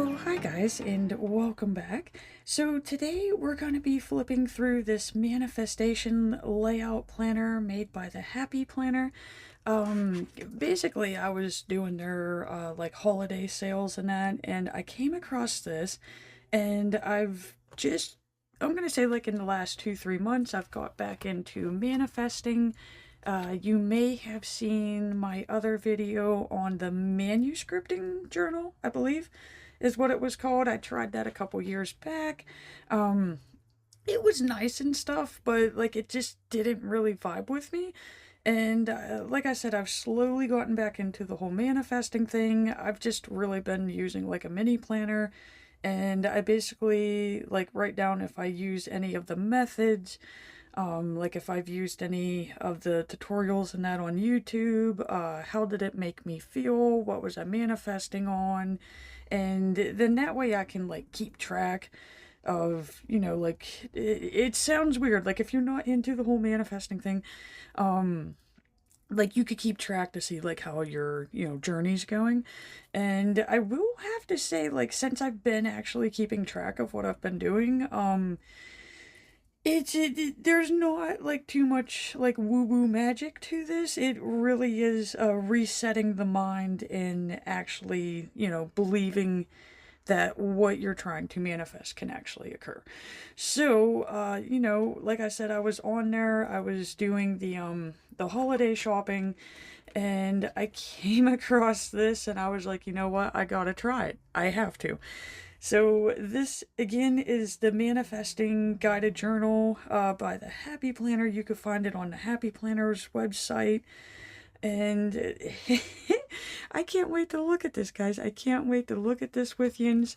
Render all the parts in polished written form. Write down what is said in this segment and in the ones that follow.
Well, hi guys, and welcome back. So today we're going to be flipping through this manifestation layout planner made by the Happy Planner. Basically I was doing their like holiday sales and that, and I came across this, and I'm gonna say like in the last 2-3 months I've got back into manifesting. You may have seen my other video on the manuscripting journal, I believe is what it was called. I tried that a couple years back. Um, it was nice and stuff, but like it just didn't really vibe with me. And like I said, I've slowly gotten back into the whole manifesting thing. I've just really been using like a mini planner, and I basically like write down if I use any of the methods, like if I've used any of the tutorials and that on YouTube, how did it make me feel, what was I manifesting on, and then that way I can like keep track of, like it sounds weird, like if you're not into the whole manifesting thing, like you could keep track to see like how your journey's going. And I will have to say, like, since I've been actually keeping track of what I've been doing, there's not like too much like woo woo magic to this. It really is resetting the mind and actually, believing that what you're trying to manifest can actually occur. So, like I said, I was on there, I was doing the holiday shopping, and I came across this and I was like, you know what? I gotta try it. I have to. So this again is the Manifesting Guided Journal by the Happy Planner. You can find it on the Happy Planner's website. And I can't wait to look at this, guys. I can't wait to look at this with yins.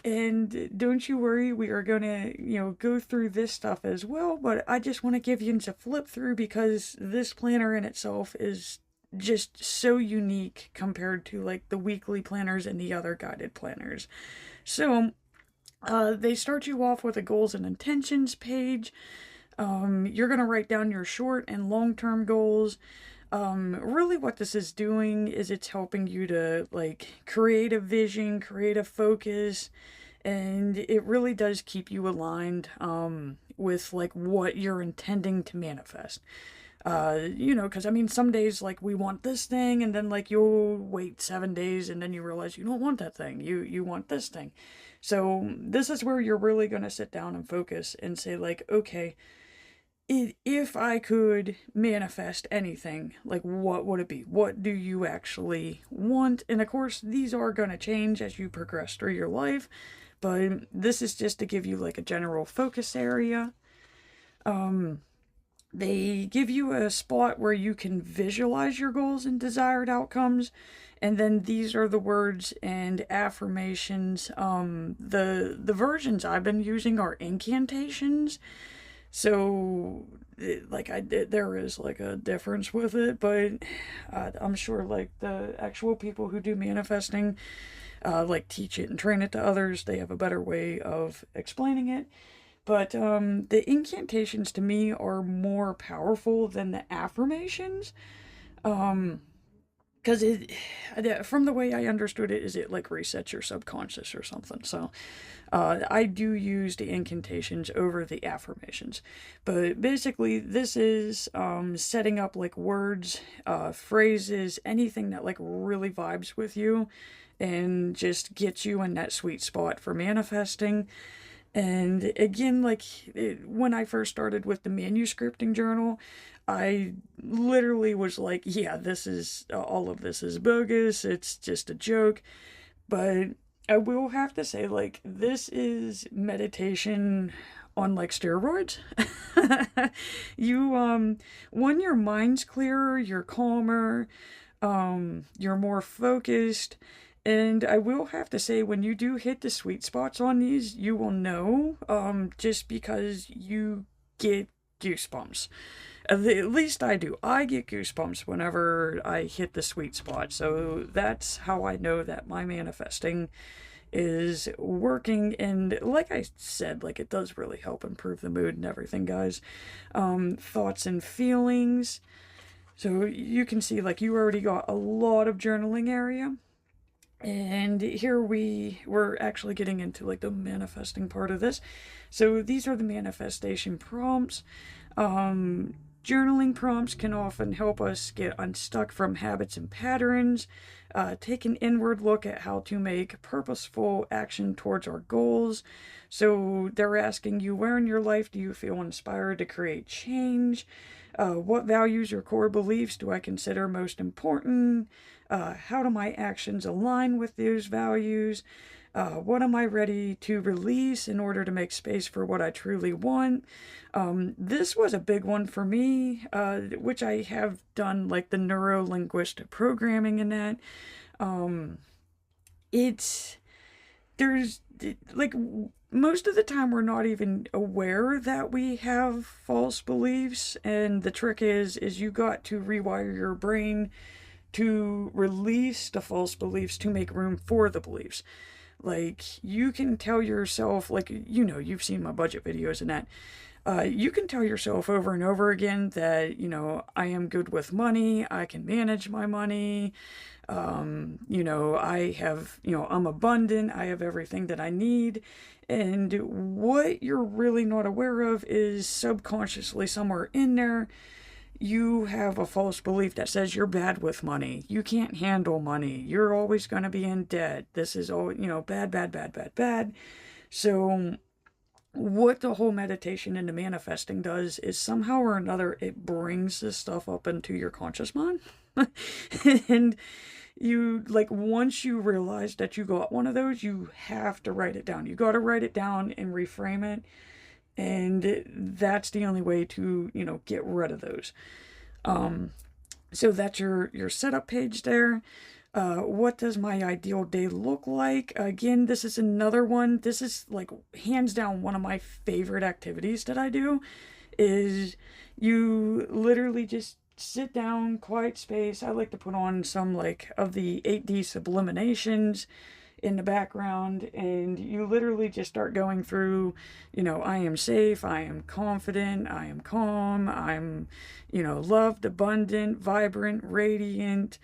And don't you worry, we are going to, go through this stuff as well. But I just want to give yins a flip through because this planner in itself is just so unique compared to like the weekly planners and the other guided planners. So they start you off with a goals and intentions page. You're going to write down your short and long-term goals. Really what this is doing is it's helping you to like create a vision, create a focus, and it really does keep you aligned with like what you're intending to manifest. Because I mean, some days like we want this thing, and then like you'll wait 7 days, and then you realize you don't want that thing. You want this thing. So this is where you're really gonna sit down and focus and say like, okay, if I could manifest anything, like what would it be? What do you actually want? And of course, these are gonna change as you progress through your life, but this is just to give you like a general focus area. They give you a spot where you can visualize your goals and desired outcomes. And then these are the words and affirmations. The versions I've been using are incantations. So, there is like a difference with it, but I'm sure like the actual people who do manifesting, like teach it and train it to others, they have a better way of explaining it. But the incantations to me are more powerful than the affirmations. Because from the way I understood it, is it like resets your subconscious or something. So I do use the incantations over the affirmations. But basically, this is setting up like words, phrases, anything that like really vibes with you and just gets you in that sweet spot for manifesting. And again, like when I first started with the manuscripting journal, I literally was like, yeah, this is all of this is bogus. It's just a joke. But I will have to say, like, this is meditation on like steroids. When your mind's clearer, you're calmer, you're more focused. And I will have to say, when you do hit the sweet spots on these, you will know, just because you get goosebumps. At least I do. I get goosebumps whenever I hit the sweet spot. So that's how I know that my manifesting is working. And like I said, like it does really help improve the mood and everything, guys. Thoughts and feelings. So you can see, like, you already got a lot of journaling area. And here we're actually getting into like the manifesting part of this. So these are the manifestation prompts. Journaling prompts can often help us get unstuck from habits and patterns. Take an inward look at how to make purposeful action towards our goals. So they're asking you, where in your life do you feel inspired to create change? What values or core beliefs do I consider most important? How do my actions align with those values? What am I ready to release in order to make space for what I truly want? This was a big one for me, which I have done like the neuro linguistic programming in that. Um, it's there's like most of the time we're not even aware that we have false beliefs, and the trick is you got to rewire your brain to release the false beliefs to make room for the beliefs. Like, you can tell yourself, like, you've seen my budget videos and that. You can tell yourself over and over again that, I am good with money, I can manage my money, I have, I'm abundant, I have everything that I need. And what you're really not aware of is subconsciously somewhere in there, you have a false belief that says you're bad with money. You can't handle money. You're always going to be in debt. This is all, bad, bad, bad, bad, bad. So, what the whole meditation into manifesting does is somehow or another it brings this stuff up into your conscious mind. And you, like, once you realize that you got one of those, you have to write it down. You got to write it down and reframe it, and that's the only way to get rid of those. So that's your setup page there. What does my ideal day look like? Again, this is another one. This is like hands down one of my favorite activities that I do. Is you literally just sit down, quiet space. I like to put on some like of the 8D subliminations in the background, and you literally just start going through, I am safe, I am confident, I am calm, I'm, loved, abundant, vibrant, radiant.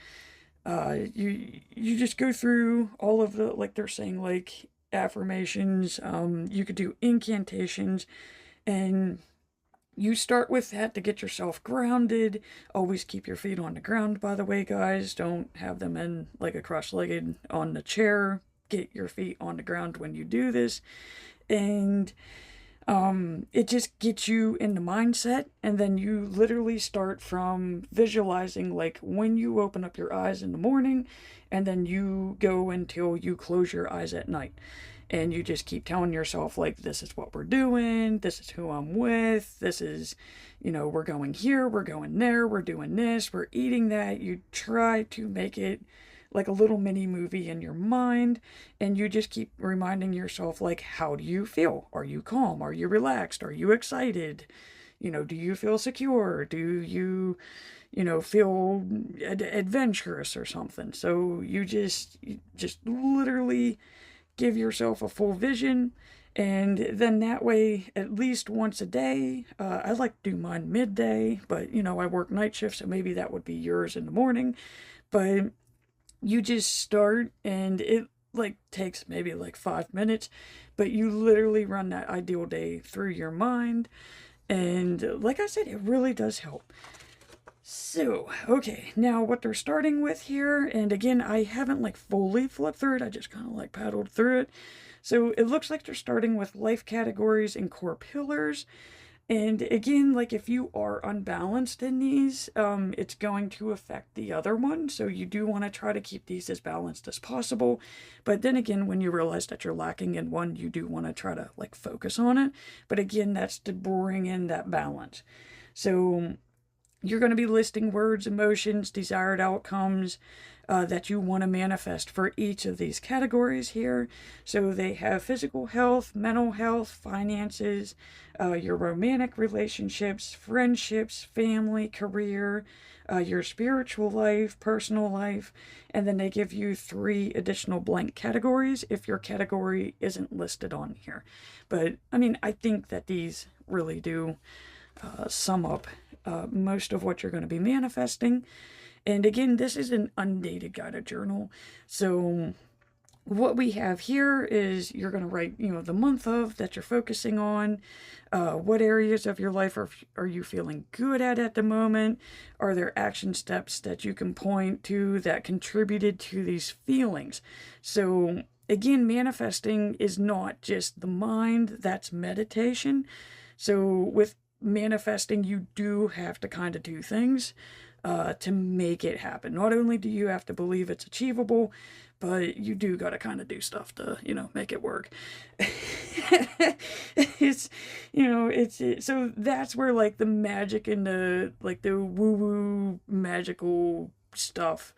You just go through all of the, like they're saying, like affirmations. You could do incantations, and you start with that to get yourself grounded. Always keep your feet on the ground, by the way, guys. Don't have them in like a cross-legged on the chair. Get your feet on the ground when you do this. And it just gets you in the mindset. And then you literally start from visualizing like when you open up your eyes in the morning, and then you go until you close your eyes at night. And you just keep telling yourself, like, this is what we're doing, this is who I'm with, this is, we're going here, we're going there, we're doing this, we're eating that. You try to make it like a little mini movie in your mind, and you just keep reminding yourself, like, how do you feel? Are you calm? Are you relaxed? Are you excited? Do you feel secure? Do you, feel adventurous or something? So you just literally give yourself a full vision, and then that way at least once a day. I like to do mine midday, but I work night shift, so maybe that would be yours in the morning. But you just start, and it like takes maybe like 5 minutes, but you literally run that ideal day through your mind, and like I said, it really does help. So, okay, now what they're starting with here, and again, I haven't like fully flipped through it, I just kind of like paddled through it. So it looks like they're starting with life categories and core pillars. And again, like if you are unbalanced in these, it's going to affect the other one. So you do want to try to keep these as balanced as possible. But then again, when you realize that you're lacking in one, you do want to try to like focus on it. But again, that's to bring in that balance. So you're going to be listing words, emotions, desired outcomes that you want to manifest for each of these categories here. So they have physical health, mental health, finances, your romantic relationships, friendships, family, career, your spiritual life, personal life, and then they give you 3 additional blank categories if your category isn't listed on here. But I mean, I think that these really do sum up most of what you're going to be manifesting. And again, this is an undated guided journal. So what we have here is you're going to write, the month of that you're focusing on. What areas of your life are you feeling good at the moment? Are there action steps that you can point to that contributed to these feelings? So, again, manifesting is not just the mind, that's meditation. So, with manifesting, you do have to kind of do things to make it happen. Not only do you have to believe it's achievable, but you do got to kind of do stuff to, make it work. So that's where like the magic and the woo woo magical stuff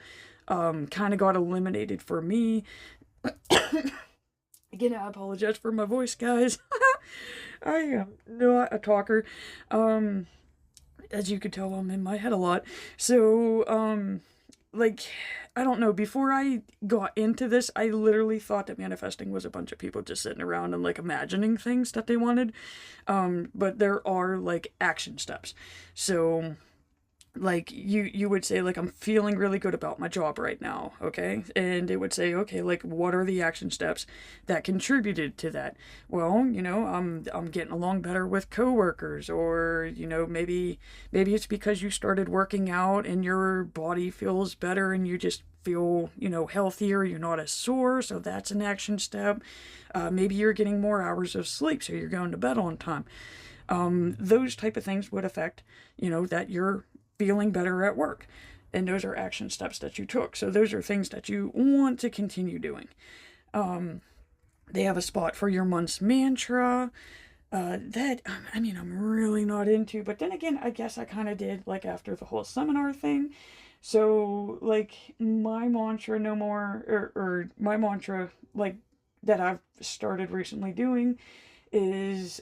kind of got eliminated for me. Again, I apologize for my voice, guys. I am not a talker. As you could tell, I'm in my head a lot. So, I don't know, before I got into this, I literally thought that manifesting was a bunch of people just sitting around and, like, imagining things that they wanted. But there are, like, action steps. So, like, you would say, like, I'm feeling really good about my job right now, okay? And it would say, okay, like, what are the action steps that contributed to that? Well, I'm getting along better with coworkers, or, maybe it's because you started working out and your body feels better and you just feel, healthier, you're not as sore, so that's an action step. Maybe you're getting more hours of sleep, so you're going to bed on time. Those type of things would affect, that you're feeling better at work. And those are action steps that you took. So those are things that you want to continue doing. They have a spot for your month's mantra. I'm really not into, but then again, I guess I kind of did, like, after the whole seminar thing. So, like, my mantra no more, or my mantra, like, that I've started recently doing is,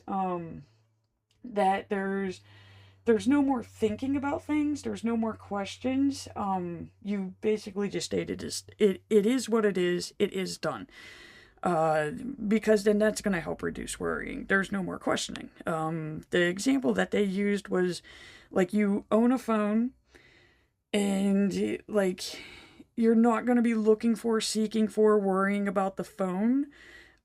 that there's no more thinking about things. There's no more questions. You basically just stated it is what it is. It is done. Because then that's going to help reduce worrying. There's no more questioning. The example that they used was, like, you own a phone and, like, you're not going to be seeking for, worrying about the phone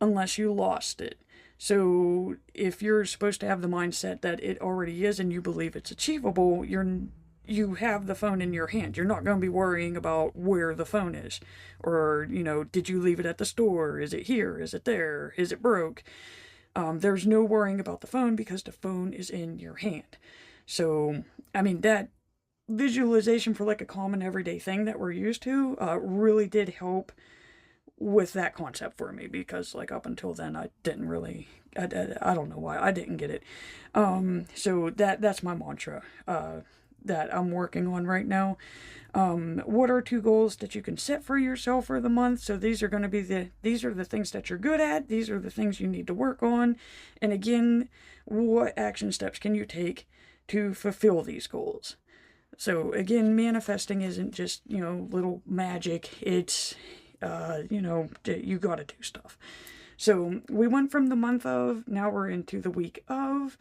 unless you lost it. So if you're supposed to have the mindset that it already is and you believe it's achievable, you have the phone in your hand. You're not going to be worrying about where the phone is, or, did you leave it at the store? Is it here? Is it there? Is it broke? There's no worrying about the phone because the phone is in your hand. So, that visualization for, like, a common everyday thing that we're used to really did help with that concept for me, because, like, up until then I didn't really, I don't know why I didn't get it. So that's my mantra that I'm working on right now. What are 2 goals that you can set for yourself for the month? So these are going to be these are the things that you're good at. These are the things you need to work on. And again, what action steps can you take to fulfill these goals? So again, manifesting isn't just, little magic. It's you gotta do stuff. So we went from the month of, now we're into the week of.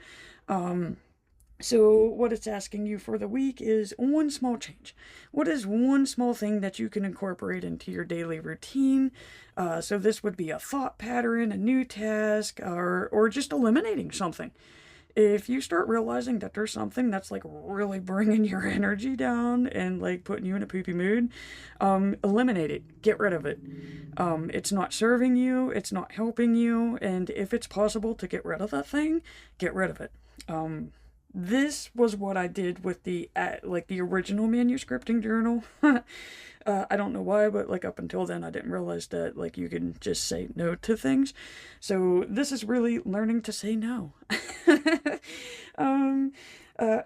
So what it's asking you for the week is one small change. What is one small thing that you can incorporate into your daily routine? So this would be a thought pattern, a new task, or just eliminating something. If you start realizing that there's something that's, like, really bringing your energy down and, like, putting you in a poopy mood, eliminate it. Get rid of it. It's not serving you. It's not helping you. And if it's possible to get rid of that thing, get rid of it. This was what I did with the original manuscripting journal. I don't know why, but, like, up until then, I didn't realize that, like, you can just say no to things. So this is really learning to say no.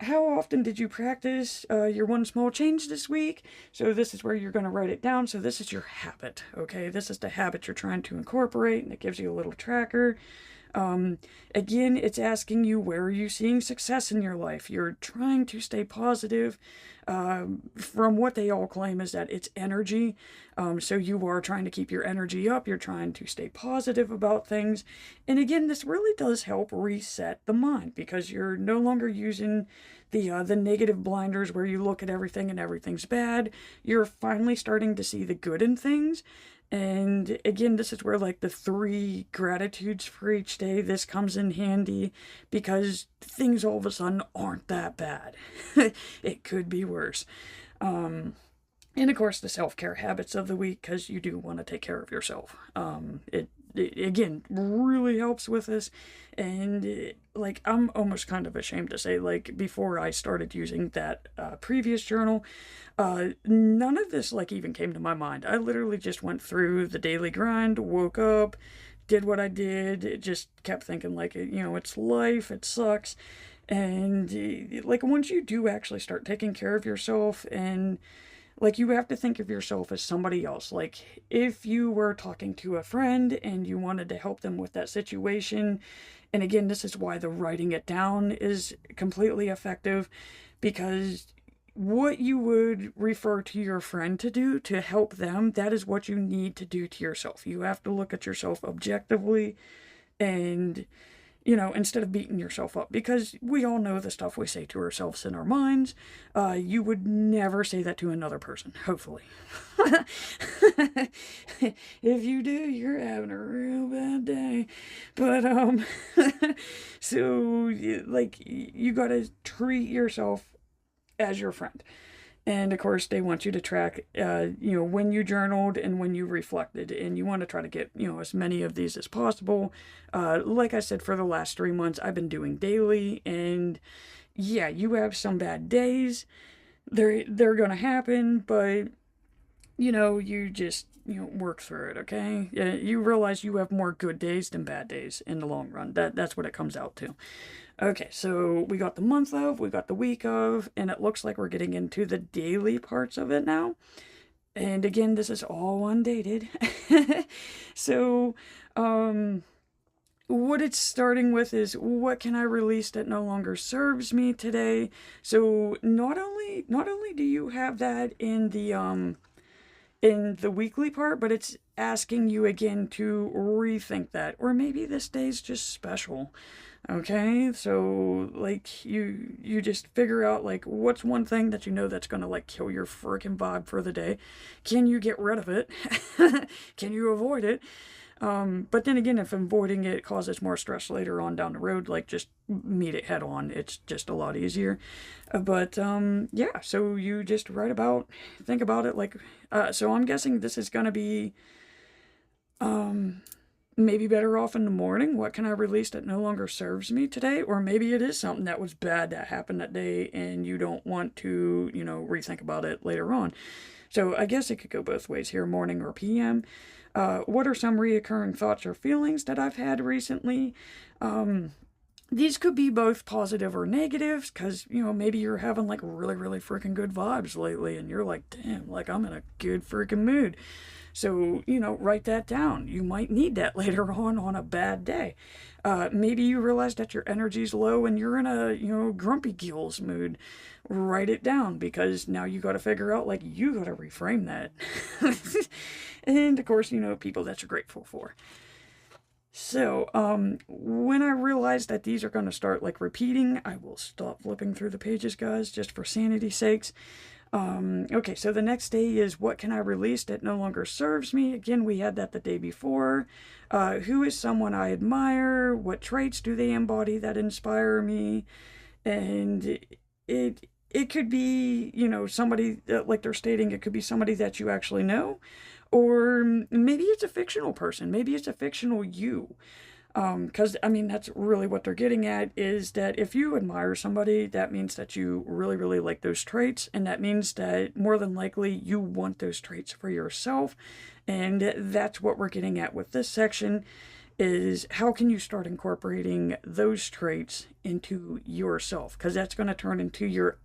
How often did you practice your one small change this week? So this is where you're going to write it down. So this is your habit, okay? This is the habit you're trying to incorporate, and it gives you a little tracker. Again, it's asking you, where are you seeing success in your life? You're trying to stay positive. From what they all claim is that it's energy. So you are trying to keep your energy up. You're trying to stay positive about things. And again, this really does help reset the mind, because you're no longer using the negative blinders where you look at everything and everything's bad. You're finally starting to see the good in things. And again, this is where like the 3 gratitudes for each day, this comes in handy because things all of a sudden aren't that bad. It could be worse. And of course, the self-care habits of the week, because you do want to take care of yourself. It again really helps with this, and like I'm almost kind of ashamed to say, like before I started using that previous journal, none of this like even came to my mind. I literally just went through the daily grind, woke up, did what I did, it just kept thinking like, it's life, it sucks. And like once you do actually start taking care of yourself, and like you have to think of yourself as somebody else. Like if you were talking to a friend and you wanted to help them with that situation, and again, this is why the writing it down is completely effective, because what you would refer to your friend to do to help them, that is what you need to do to yourself. You have to look at yourself objectively and instead of beating yourself up, because we all know the stuff we say to ourselves in our minds. You would never say that to another person, hopefully. If you do, you're having a real bad day. But, so, like, you gotta treat yourself as your friend. And of course, they want you to track, when you journaled and when you reflected, and you want to try to get, as many of these as possible. Like I said, for the last 3 months, I've been doing daily, and yeah, you have some bad days. They're gonna happen, but you just work through it. Okay, you realize you have more good days than bad days in the long run. That's what it comes out to. Okay, so we got the month of, we got the week of, and it looks like we're getting into the daily parts of it now. And again, this is all undated. So, what it's starting with is, what can I release that no longer serves me today? So not only do you have that in the weekly part, but it's asking you again to rethink that. Or maybe this day's just special. Okay, so like you just figure out like what's one thing that that's gonna like kill your freaking vibe for the day. Can you get rid of it? Can you avoid it? But then again, if avoiding it causes more stress later on down the road, like just meet it head on. It's just a lot easier. But yeah, so you just think about it like, so I'm guessing this is gonna be, maybe better off in the morning. What can I release that no longer serves me today? Or maybe it is something that was bad that happened that day and you don't want to, rethink about it later on. So I guess it could go both ways here, morning or PM. What are some reoccurring thoughts or feelings that I've had recently? These could be both positive or negatives, because, maybe you're having like really, really freaking good vibes lately and you're like, damn, like I'm in a good freaking mood. So, write that down. You might need that later on a bad day. Maybe you realize that your energy's low and you're in a, grumpy gills mood. Write it down, because now you got to figure out, like, you got to reframe that. And, of course, people that you're grateful for. So, when I realize that these are going to start, like, repeating, I will stop flipping through the pages, guys, just for sanity's sakes. Okay, so the next day is, what can I release that no longer serves me? Again, we had that the day before. Who is someone I admire? What traits do they embody that inspire me? And it could be, somebody, like they're stating, it could be somebody that you actually know. Or maybe it's a fictional person. Maybe it's a fictional you. Because, that's really what they're getting at, is that if you admire somebody, that means that you really, really like those traits, and that means that more than likely you want those traits for yourself, and that's what we're getting at with this section, is how can you start incorporating those traits into yourself, because that's going to turn into your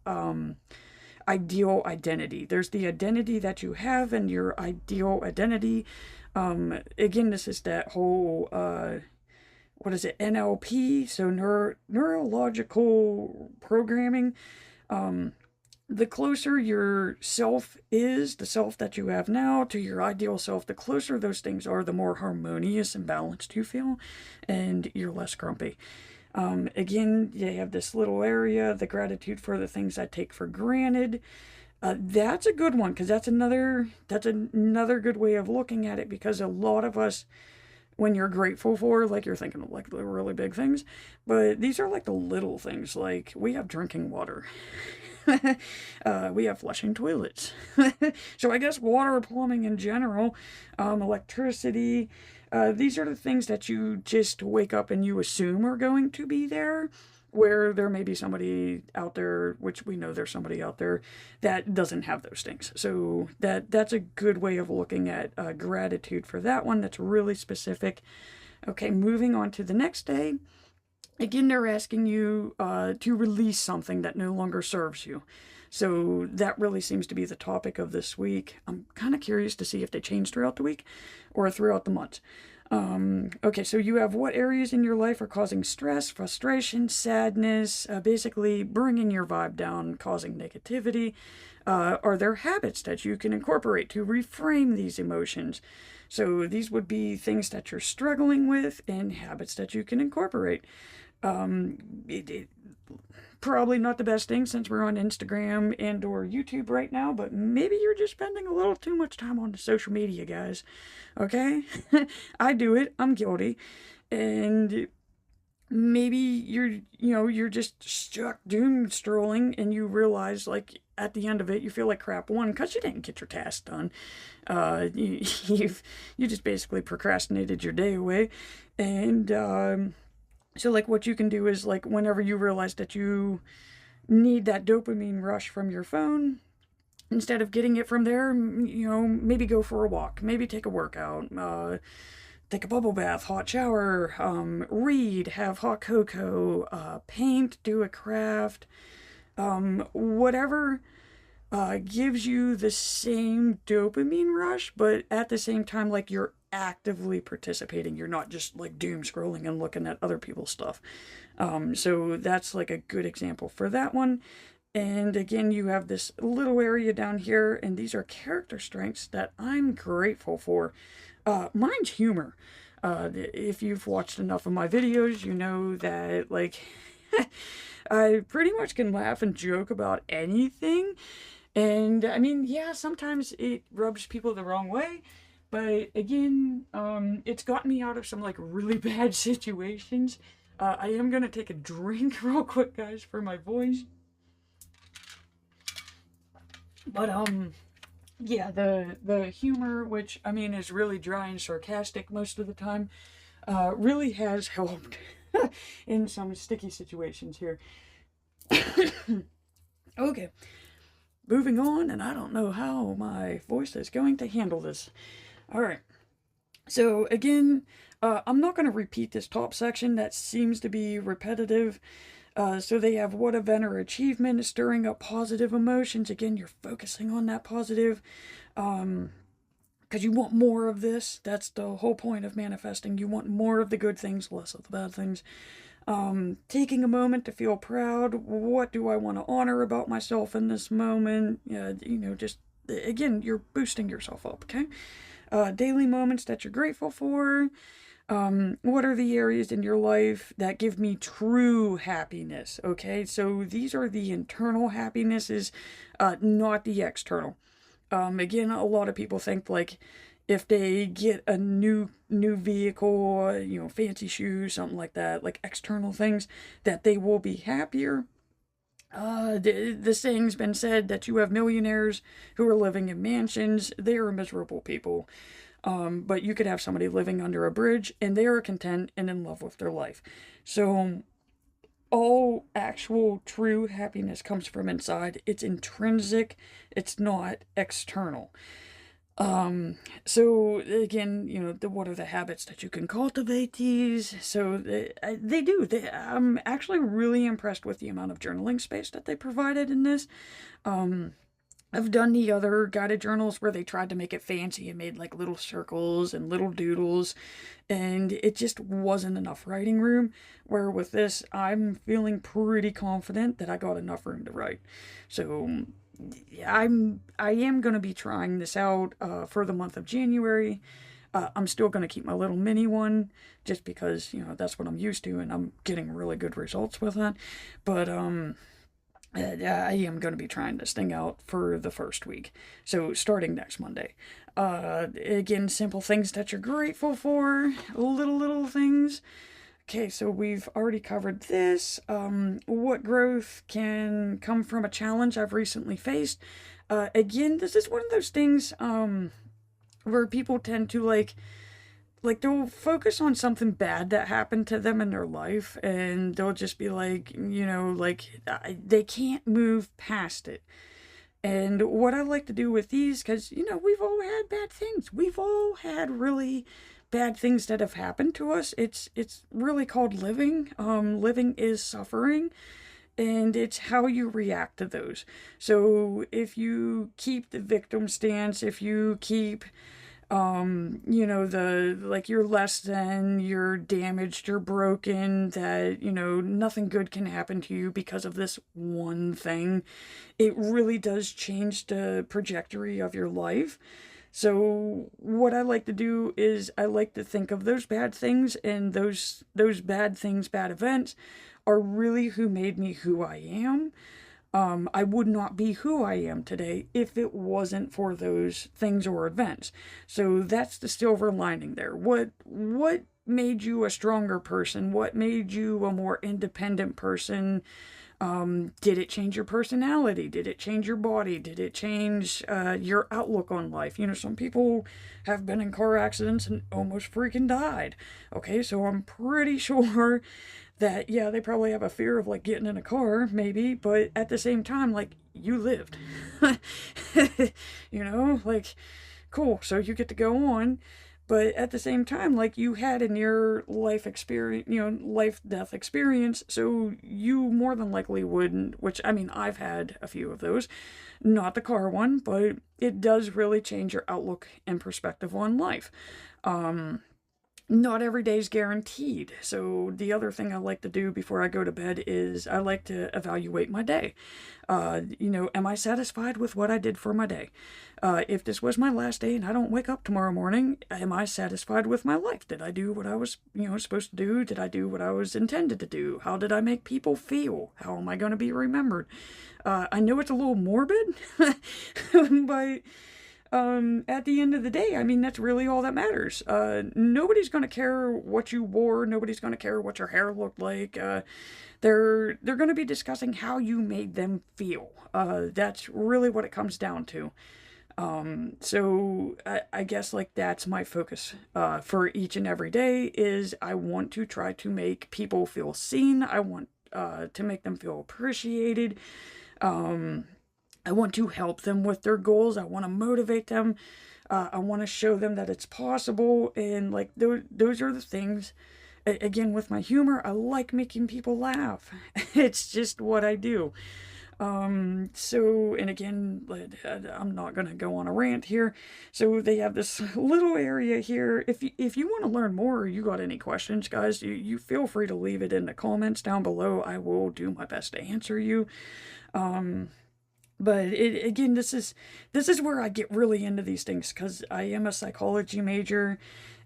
ideal identity. There's the identity that you have and your ideal identity. Again, this is that whole what is it, NLP, so neurological programming. The closer your self is, the self that you have now, to your ideal self, the closer those things are, the more harmonious and balanced you feel, and you're less grumpy. Again, you have this little area, the gratitude for the things I take for granted. That's a good one because that's another good way of looking at it, because a lot of us, when you're grateful for, like, you're thinking of like the really big things, but these are like the little things. Like, we have drinking water. We have flushing toilets. So I guess water, plumbing in general, electricity, these are the things that you just wake up and you assume are going to be there, where there may be somebody out there, which we know there's somebody out there that doesn't have those things. So that's a good way of looking at gratitude for that one. That's really specific. Okay, moving on to the next day. Again, they're asking you to release something that no longer serves you. So that really seems to be the topic of this week. I'm kind of curious to see if they change throughout the week or throughout the month. Okay, so you have what areas in your life are causing stress, frustration, sadness, basically bringing your vibe down, causing negativity. Are there habits that you can incorporate to reframe these emotions? So these would be things that you're struggling with and habits that you can incorporate. It probably not the best thing since we're on Instagram and or YouTube right now, but maybe you're just spending a little too much time on the social media, guys. Okay? I do it. I'm guilty. And maybe you're just stuck doom strolling, and you realize, like, at the end of it you feel like crap, one, because you didn't get your task done. You just basically procrastinated your day away. And so, like, what you can do is, like, whenever you realize that you need that dopamine rush from your phone, instead of getting it from there, maybe go for a walk, maybe take a workout, take a bubble bath, hot shower, read, have hot cocoa, paint, do a craft, whatever gives you the same dopamine rush, but at the same time, like, you're actively participating. You're not just like doom scrolling and looking at other people's stuff. So that's like a good example for that one. And again, you have this little area down here, and these are character strengths that I'm grateful for. Mine's humor. If you've watched enough of my videos, you know that, like, I pretty much can laugh and joke about anything. And I mean, yeah, sometimes it rubs people the wrong way, but again, it's gotten me out of some like really bad situations. I am gonna take a drink real quick, guys, for my voice. But yeah, the humor, which I mean is really dry and sarcastic most of the time, really has helped in some sticky situations here. Okay, moving on, and I don't know how my voice is going to handle this. All right. So again, I'm not going to repeat this top section. That seems to be repetitive. So they have what event or achievement is stirring up positive emotions. Again, you're focusing on that positive, because you want more of this. That's the whole point of manifesting. You want more of the good things, less of the bad things. Taking a moment to feel proud. What do I want to honor about myself in this moment? Just, again, you're boosting yourself up, okay? Daily moments that you're grateful for. What are the areas in your life that give me true happiness? Okay, so these are the internal happinesses, not the external. Again, a lot of people think, like, if they get a new vehicle, fancy shoes, something like that, like external things, that they will be happier. The saying's been said that you have millionaires who are living in mansions. They are miserable people. But you could have somebody living under a bridge and they are content and in love with their life. So all actual true happiness comes from inside. It's intrinsic. It's not external. So again, what are the habits that you can cultivate these? So they do. I'm actually really impressed with the amount of journaling space that they provided in this. I've done the other guided journals where they tried to make it fancy and made like little circles and little doodles, and it just wasn't enough writing room. Where with this, I'm feeling pretty confident that I got enough room to write. So I am going to be trying this out for the month of January. I'm still going to keep my little mini one just because, you know, that's what I'm used to and I'm getting really good results with it. But, I am going to be trying this thing out for the first week. So, starting next Monday. Again, simple things that you're grateful for, little things. Okay, so we've already covered this. What growth can come from a challenge I've recently faced? Again, this is one of those things where people tend to they'll focus on something bad that happened to them in their life, and they'll just be like, you know, like they can't move past it. And what I like to do with these, because, you know, we've all had bad things. We've all had really bad things that have happened to us. It's really called living. Living is suffering, and it's how you react to those. So if you keep the victim stance, if you keep you know, the like you're less than, you're damaged, you're broken, that, you know, nothing good can happen to you because of this one thing, it really does change the trajectory of your life. So what I like to do is I like to think of those bad things, and those bad things, bad events are really who made me who I am. I would not be who I am today if it wasn't for those things or events. So that's the silver lining there. What made you a stronger person? What made you a more independent person? Did it change your personality? Did it change your body? Did it change your outlook on life? You know, some people have been in car accidents and almost freaking died. Okay, so I'm pretty sure that, yeah, they probably have a fear of like getting in a car, maybe, but at the same time, like, you lived. You know, like, cool, so you get to go on. But at the same time, like, you had a near life experience, you know, life death experience, so you more than likely wouldn't, which, I mean, I've had a few of those, not the car one, but it does really change your outlook and perspective on life. Not every day's guaranteed. So the other thing I like to do before I go to bed is I like to evaluate my day. You know, am I satisfied with what I did for my day? If this was my last day and I don't wake up tomorrow morning, am I satisfied with my life? Did I do what I was, you know, supposed to do? Did I do what I was intended to do? How did I make people feel? How am I going to be remembered? I know it's a little morbid, but at the end of the day, I mean, that's really all that matters. Nobody's going to care what you wore. Nobody's going to care what your hair looked like. They're going to be discussing how you made them feel. That's really what it comes down to. So I guess like that's my focus for each and every day is I want to try to make people feel seen. I want to make them feel appreciated. I want to help them with their goals. I want to motivate them. I want to show them that it's possible. And like those are the things. Again, with my humor, I like making people laugh. It's just what I do. So, and again, I'm not going to go on a rant here. So they have this little area here. If you want to learn more or you got any questions, guys, you feel free to leave it in the comments down below. I will do my best to answer you. But again, this is where I get really into these things because I am a psychology major,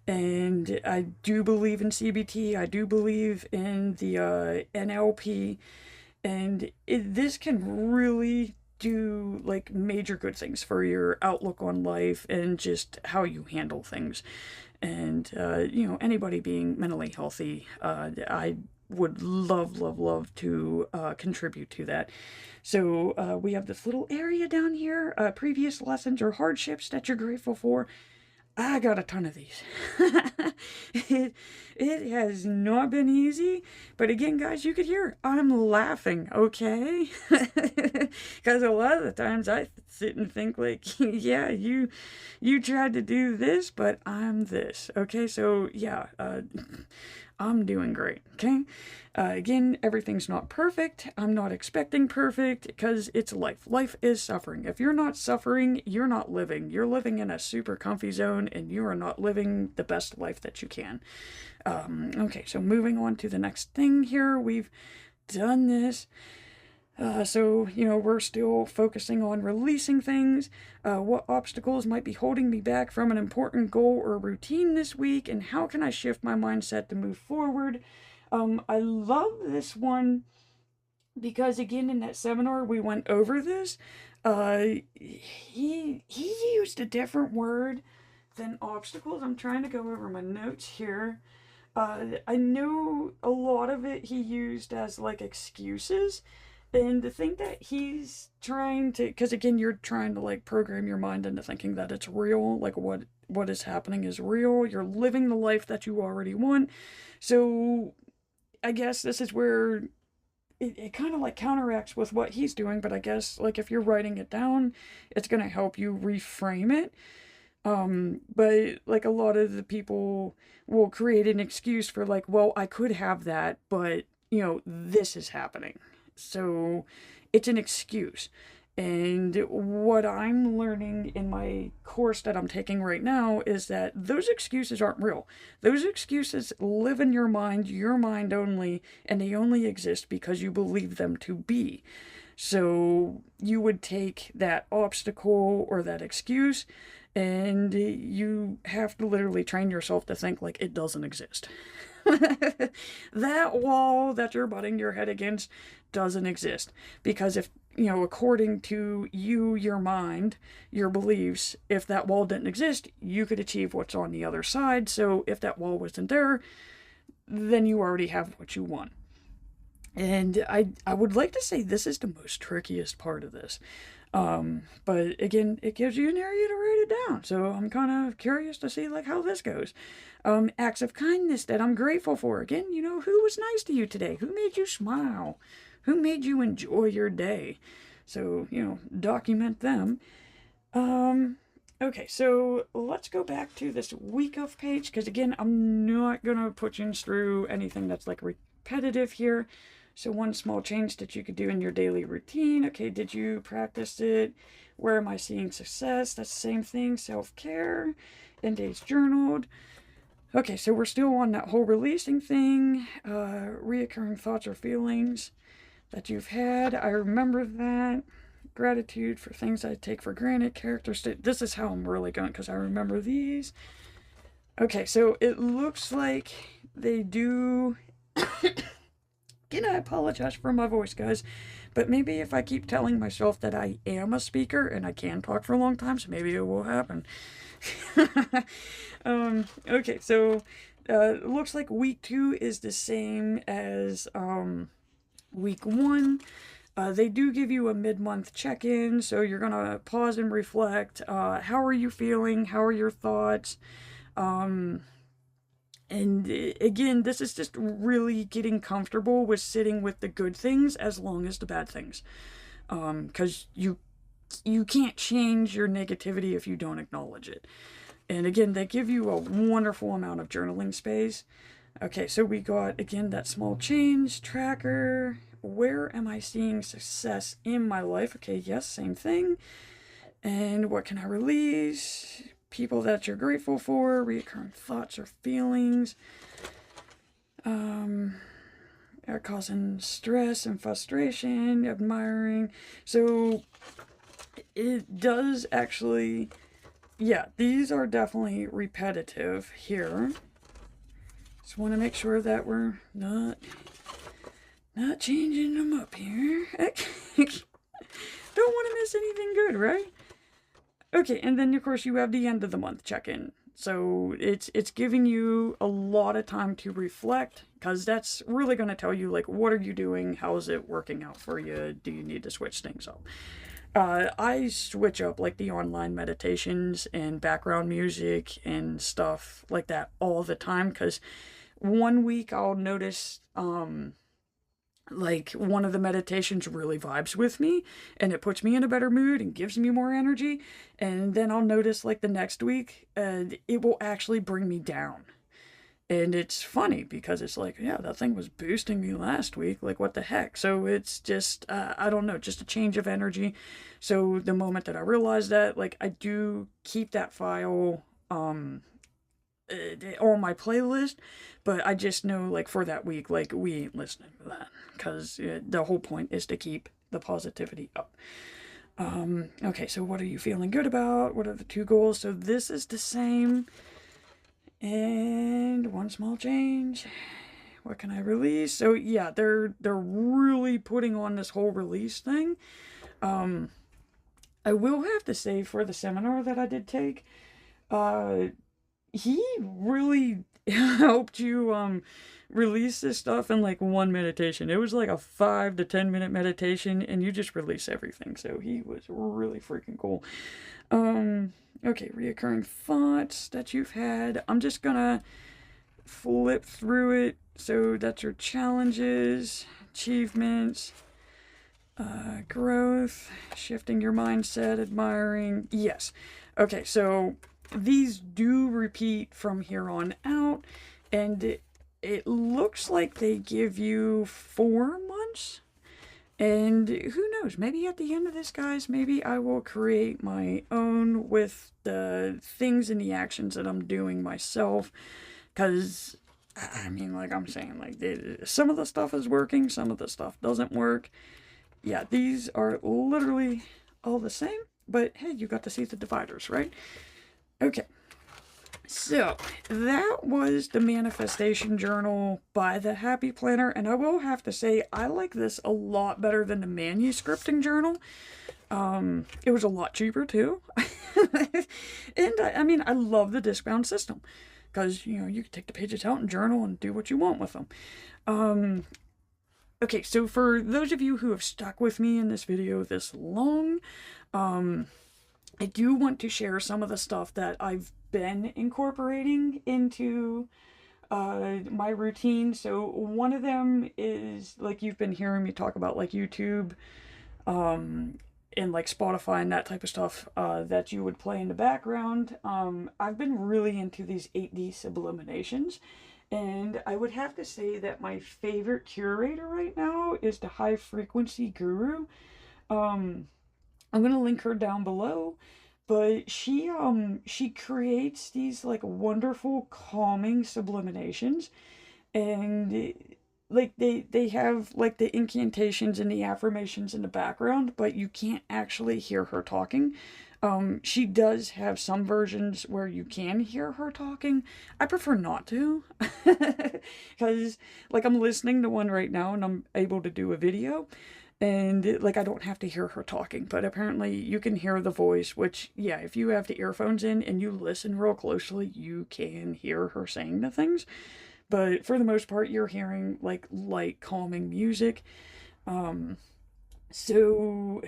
and I do believe in CBT. I do believe in the NLP, and this can really do like major good things for your outlook on life and just how you handle things. And you know, anybody being mentally healthy, I would love to contribute to that. So we have this little area down here, previous lessons or hardships that you're grateful for. I got a ton of these. It has not been easy, but again, guys, you could hear I'm laughing, okay? Because a lot of the times I sit and think like, yeah, you tried to do this, but I'm this, okay? So yeah, I'm doing great, okay? Again, everything's not perfect. I'm not expecting perfect because it's life. Life is suffering. If you're not suffering, you're not living. You're living in a super comfy zone and you are not living the best life that you can. Okay, so moving on to the next thing here. We've done this. So, we're still focusing on releasing things, what obstacles might be holding me back from an important goal or routine this week, and how can I shift my mindset to move forward. I love this one because, again, in that seminar, we went over this. He used a different word than obstacles. I'm trying to go over my notes here. I know a lot of it he used as like excuses. And the thing that he's trying to, because again, you're trying to like program your mind into thinking that it's real, like what is happening is real. You're living the life that you already want. So I guess this is where it kind of like counteracts with what he's doing. But I guess like if you're writing it down, it's gonna help you reframe it. But like a lot of the people will create an excuse for like, well, I could have that, but this is happening. So it's an excuse. And what I'm learning in my course that I'm taking right now is that those excuses aren't real. Those excuses live in your mind only, and they only exist because you believe them to be. So you would take that obstacle or that excuse, and you have to literally train yourself to think like it doesn't exist. That wall that you're butting your head against doesn't exist. Because if, according to you, your mind, your beliefs, if that wall didn't exist, you could achieve what's on the other side. So if that wall wasn't there, then you already have what you want. And I would like to say this is the most trickiest part of this. But again, it gives you an area to write it down. So I'm kind of curious to see like how this goes. Acts of kindness that I'm grateful for. Again, who was nice to you today? Who made you smile? Who made you enjoy your day? So, document them. Okay, so let's go back to this week of page, because again, I'm not going to put you through anything that's like repetitive here. So one small change that you could do in your daily routine. Okay, did you practice it? Where am I seeing success? That's the same thing. Self-care. End days journaled. Okay, so we're still on that whole releasing thing. Reoccurring thoughts or feelings that you've had. I remember that. Gratitude for things I take for granted. This is how I'm really going, because I remember these. Okay, so it looks like they do... Again, I apologize for my voice, guys, but maybe if I keep telling myself that I am a speaker and I can talk for a long time, so maybe it will happen. Okay, so it looks like week 2 is the same as week 1. They do give you a mid-month check-in, so you're going to pause and reflect. How are you feeling? How are your thoughts? And again, this is just really getting comfortable with sitting with the good things as long as the bad things. Because you can't change your negativity if you don't acknowledge it. And again, they give you a wonderful amount of journaling space. Okay, so we got, again, that small change tracker. Where am I seeing success in my life? Okay, yes, same thing. And what can I release? People that you're grateful for, recurring thoughts or feelings, are causing stress and frustration, admiring. So it does actually, yeah, these are definitely repetitive here. Just want to make sure that we're not changing them up here. Don't want to miss anything good, right? Okay, and then of course you have the end of the month check-in. So it's giving you a lot of time to reflect, because that's really going to tell you like, what are you doing? How is it working out for you? Do you need to switch things up? I switch up like the online meditations and background music and stuff like that all the time, because one week I'll notice like one of the meditations really vibes with me and it puts me in a better mood and gives me more energy, and then I'll notice like the next week it will actually bring me down. And it's funny because it's like, yeah, that thing was boosting me last week, like what the heck. So it's just I don't know, just a change of energy. So the moment that I realize that, like, I do keep that file on my playlist, but I just know like for that week, like, we ain't listening to that, because the whole point is to keep the positivity up. Okay, so what are you feeling good about? What are the 2 goals? So this is the same. And one small change. What can I release? So yeah, they're really putting on this whole release thing. I will have to say, for the seminar that I did take, he really helped you release this stuff in like one meditation. It was like a 5 to 10 minute meditation, and you just release everything. So he was really freaking cool. Okay, reoccurring thoughts that you've had. I'm just gonna flip through it. So that's your challenges, achievements, growth, shifting your mindset, admiring. Yes. Okay, so these do repeat from here on out, and it looks like they give you 4 months. And who knows, maybe at the end of this, guys, maybe I will create my own with the things and the actions that I'm doing myself. Because, I mean, like I'm saying, like, some of the stuff is working, some of the stuff doesn't work. Yeah, these are literally all the same. But, hey, you got to see the dividers, right? Okay. So, that was the manifestation journal by the Happy Planner, and I will have to say, I like this a lot better than the manuscripting journal. It was a lot cheaper, too. And, I mean, I love the disc-bound system, because, you know, you can take the pages out and journal and do what you want with them. Okay, so for those of you who have stuck with me in this video this long, I do want to share some of the stuff that I've been incorporating into my routine. So one of them is, like, you've been hearing me talk about, like, YouTube and like Spotify and that type of stuff that you would play in the background. I've been really into these 8D subliminations, and I would have to say that my favorite curator right now is the High Frequency Guru. I'm gonna link her down below, but she creates these like wonderful calming subliminations, and like they have like the incantations and the affirmations in the background, but you can't actually hear her talking. She does have some versions where you can hear her talking. I prefer not to, because like I'm listening to one right now and I'm able to do a video, and like I don't have to hear her talking, but apparently you can hear the voice, which, yeah, if you have the earphones in and you listen real closely, you can hear her saying the things. But for the most part, you're hearing like light calming music. So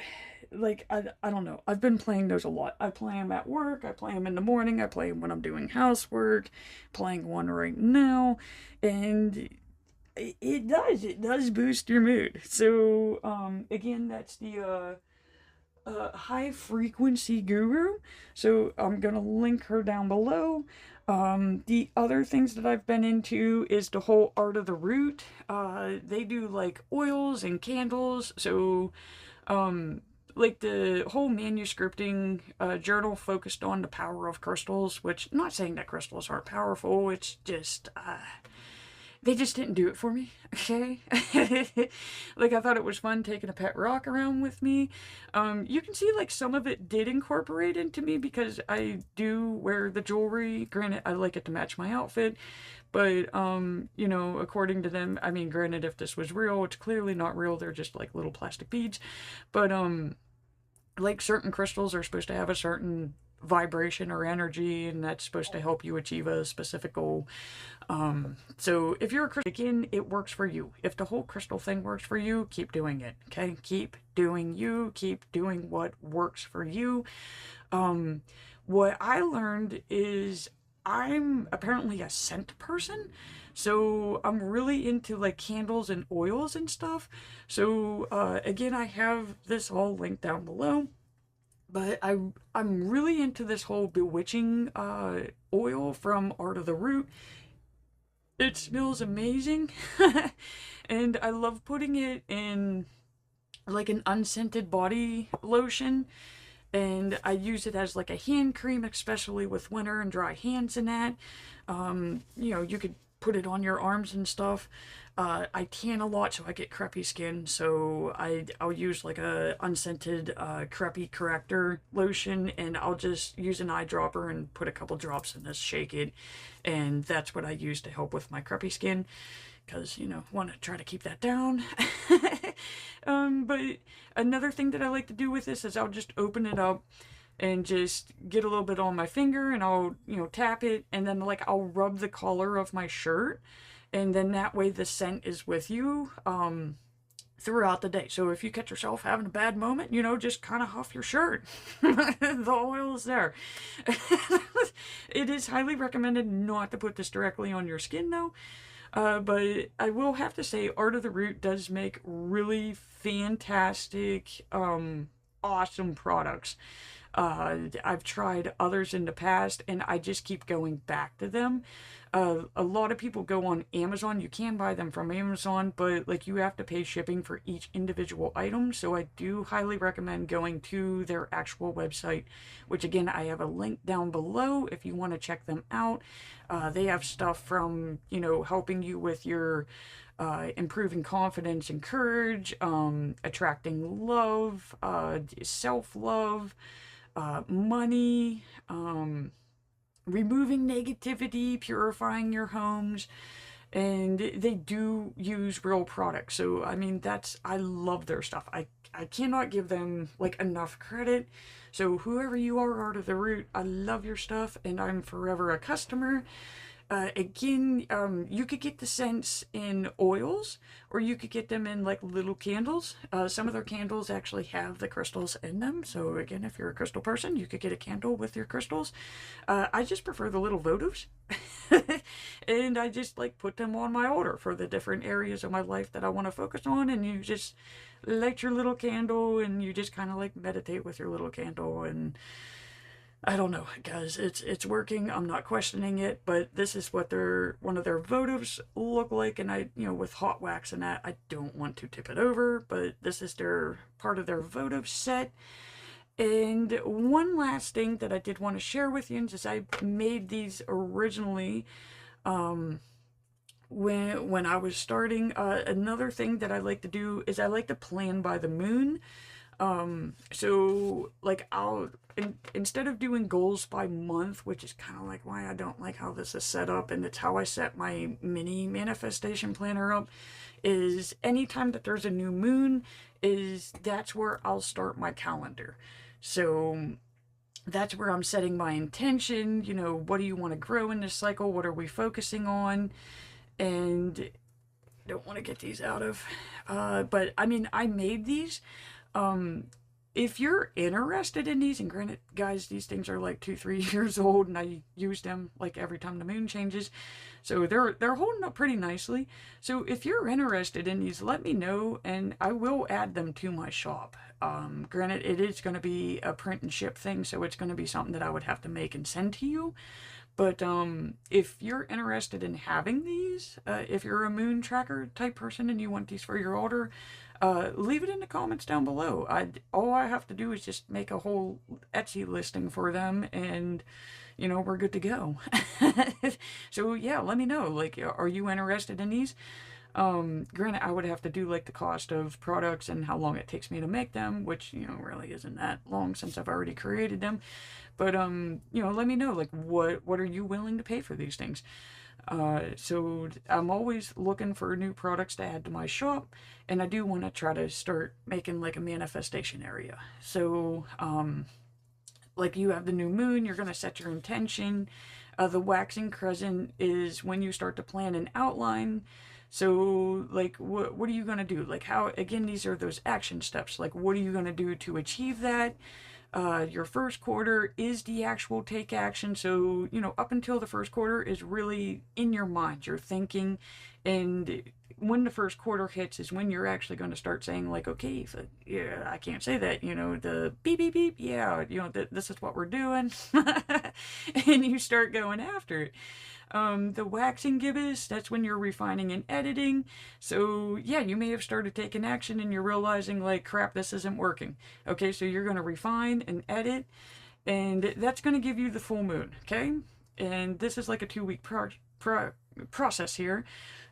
like I don't know, I've been playing those a lot. I play them at work, I play them in the morning, I play them when I'm doing housework, playing one right now, and it does boost your mood. So again, that's the High Frequency Guru. So I'm gonna link her down below. The other things that I've been into is the whole Art of the Root. They do like oils and candles. So like the whole manuscripting journal focused on the power of crystals, which, I'm not saying that crystals aren't powerful, it's just they just didn't do it for me, okay? Like, I thought it was fun taking a pet rock around with me. You can see, like, some of it did incorporate into me because I do wear the jewelry. Granted, I like it to match my outfit. But, you know, according to them, I mean, granted, if this was real, it's clearly not real. They're just, like, little plastic beads. But, like, certain crystals are supposed to have a certain vibration or energy, and that's supposed to help you achieve a specific goal. So if you're a crystal, again, it works for you. If the whole crystal thing works for you, keep doing it, okay? Keep doing you, keep doing what works for you. What I learned is I'm apparently a scent person, so I'm really into like candles and oils and stuff. So again, I have this all linked down below. But I'm really into this whole bewitching oil from Art of the Root. It smells amazing, and I love putting it in like an unscented body lotion, and I use it as like a hand cream, especially with winter and dry hands and that. You know, you could put it on your arms and stuff. I tan a lot, so I get crepey skin, so I'll use like a unscented crepey corrector lotion, and I'll just use an eyedropper and put a couple drops in this, shake it, and that's what I use to help with my crepey skin, because, you know, want to try to keep that down. But another thing that I like to do with this is I'll just open it up and just get a little bit on my finger, and I'll, you know, tap it, and then like I'll rub the collar of my shirt, and then that way the scent is with you throughout the day. So if you catch yourself having a bad moment, you know, just kind of huff your shirt. The oil is there. It is highly recommended not to put this directly on your skin though. But I will have to say Art of the Root does make really fantastic, awesome products. I've tried others in the past, and I just keep going back to them. A lot of people go on Amazon. You can buy them from Amazon, but like you have to pay shipping for each individual item. So I do highly recommend going to their actual website, which again, I have a link down below if you want to check them out. They have stuff from, you know, helping you with your improving confidence and courage, attracting love, self-love, money, removing negativity, purifying your homes, and they do use real products. So I mean, I love their stuff. I cannot give them like enough credit. So whoever you are, Art of the Root, I love your stuff, and I'm forever a customer. Again, you could get the scents in oils, or you could get them in like little candles. Some of their candles actually have the crystals in them. So again, if you're a crystal person, you could get a candle with your crystals. I just prefer the little votives. And I just like put them on my altar for the different areas of my life that I want to focus on. And you just light your little candle, and you just kind of like meditate with your little candle. And I don't know, guys. It's working. I'm not questioning it, but this is what one of their votives look like. And I, you know, with hot wax and that, I don't want to tip it over, but this is their part of their votive set. And one last thing that I did want to share with you is I made these originally when I was starting. Another thing that I like to do is I like to plan by the moon. So like instead of doing goals by month, which is kind of like why I don't like how this is set up, and it's how I set my mini manifestation planner up, is anytime that there's a new moon, that's where I'll start my calendar. So that's where I'm setting my intention, you know, what do you want to grow in this cycle? What are we focusing on? And don't want to get these out of, but I mean, I made these. If you're interested in these, and granted, guys, these things are like 2-3 years old, and I use them like every time the moon changes, so they're holding up pretty nicely. So if you're interested in these, let me know, and I will add them to my shop. Granted, it is going to be a print and ship thing, so it's going to be something that I would have to make and send to you. But if you're interested in having these, if you're a moon tracker type person and you want these for your altar, leave it in the comments down below. All I have to do is just make a whole Etsy listing for them, and you know, we're good to go. So yeah, let me know, like, are you interested in these? Granted, I would have to do like the cost of products and how long it takes me to make them, which, you know, really isn't that long since I've already created them. But you know, let me know, like, what are you willing to pay for these things? So I'm always looking for new products to add to my shop, and I do want to try to start making like a manifestation area. So like, you have the new moon, you're going to set your intention. The waxing crescent is when you start to plan an outline. So like, what are you going to do? Like, how, again, these are those action steps. Like, what are you going to do to achieve that? Your first quarter is the actual take action. So, you know, up until the first quarter is really in your mind, you're thinking, and when the first quarter hits is when you're actually going to start saying, like, okay, so, yeah, I can't say that, you know, the beep, beep, beep, yeah, you know, this is what we're doing. And you start going after it. The waxing gibbous, that's when you're refining and editing. So yeah, you may have started taking action and you're realizing, like, crap, this isn't working. Okay, so you're going to refine and edit, and that's going to give you the full moon. Okay, and this is like a 2-week process here,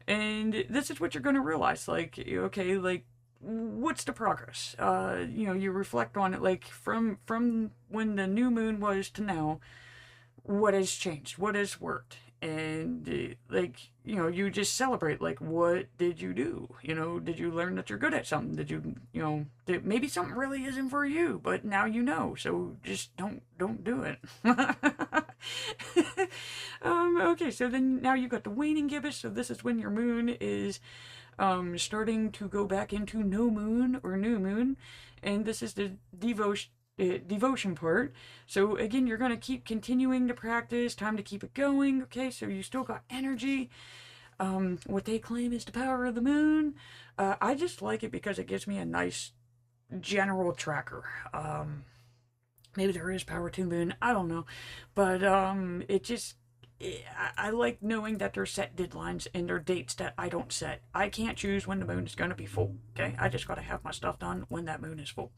and this is what you're going to realize. Like, okay, like, what's the progress? You reflect on it, like, from when the new moon was to now. What has changed? What has worked? And like, you just celebrate, like, what did you do? Did you learn that you're good at something? Did you, maybe something really isn't for you, but now you know, so just don't do it. Okay, so then now you've got the waning gibbous, so this is when your moon is starting to go back into no moon or new moon, and this is the devotion part. So again, you're going to keep continuing to practice, time to keep it going. Okay, so you still got energy. What they claim is the power of the moon. I just like it because it gives me a nice general tracker. Maybe there is power to the moon, I don't know, but I like knowing that there's set deadlines and there are dates that I don't set. I can't choose when the moon is going to be full. Okay, I just got to have my stuff done when that moon is full.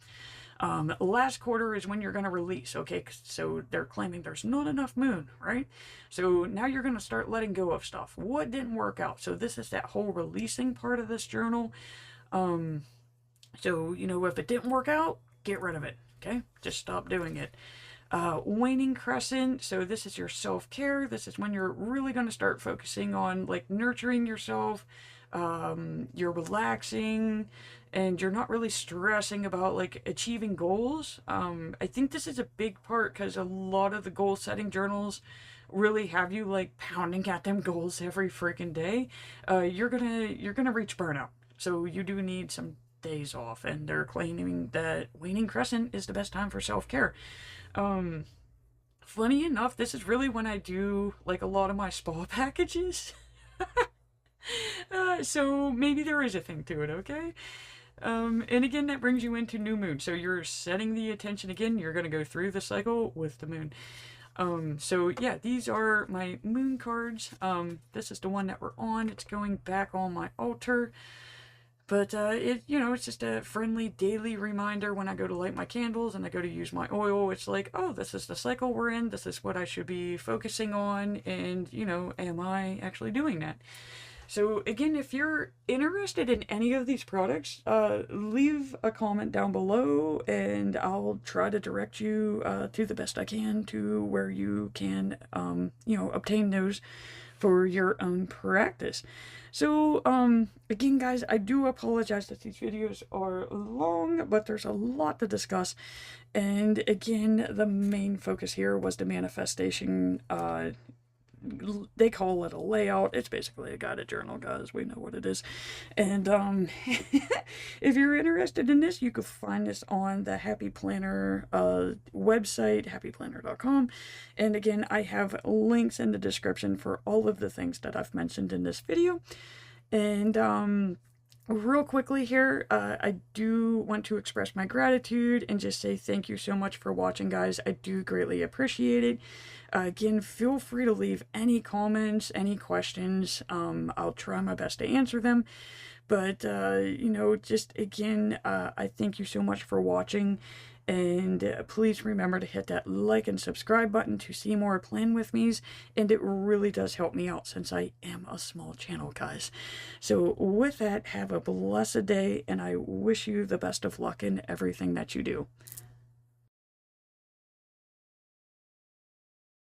Last quarter is when you're going to release. Okay, so they're claiming there's not enough moon, right? So now you're going to start letting go of stuff. What didn't work out? So this is that whole releasing part of this journal. So if it didn't work out, get rid of it. Okay, just stop doing it. Waning crescent, so this is your self-care. This is when you're really going to start focusing on, like, nurturing yourself. You're relaxing, and you're not really stressing about, like, achieving goals. I think this is a big part because a lot of the goal setting journals really have you, like, pounding at them goals every freaking day. You're gonna reach burnout, so you do need some days off, and they're claiming that waning crescent is the best time for self-care. Funny enough, this is really when I do, like, a lot of my spa packages. So maybe there is a thing to it, okay? And again, that brings you into new moon. So you're setting the attention again. You're going to go through the cycle with the moon. So yeah, these are my moon cards. This is the one that we're on. It's going back on my altar. But it's just a friendly daily reminder when I go to light my candles and I go to use my oil. It's like, oh, this is the cycle we're in. This is what I should be focusing on. And, am I actually doing that? So again, if you're interested in any of these products, leave a comment down below and I'll try to direct you to the best I can to where you can, obtain those for your own practice. So, again, guys, I do apologize that these videos are long, but there's a lot to discuss. And again, the main focus here was the manifestation, they call it a layout. It's basically a guided journal, guys. We know what it is. And if you're interested in this, you can find this on the Happy Planner website, happyplanner.com. And again, I have links in the description for all of the things that I've mentioned in this video. And real quickly here, I do want to express my gratitude and just say thank you so much for watching, guys. I do greatly appreciate it. Again, feel free to leave any comments, any questions. I'll try my best to answer them. But, just again, I thank you so much for watching. And please remember to hit that like and subscribe button to see more Plan With Me's. And it really does help me out since I am a small channel, guys. So with that, have a blessed day. And I wish you the best of luck in everything that you do.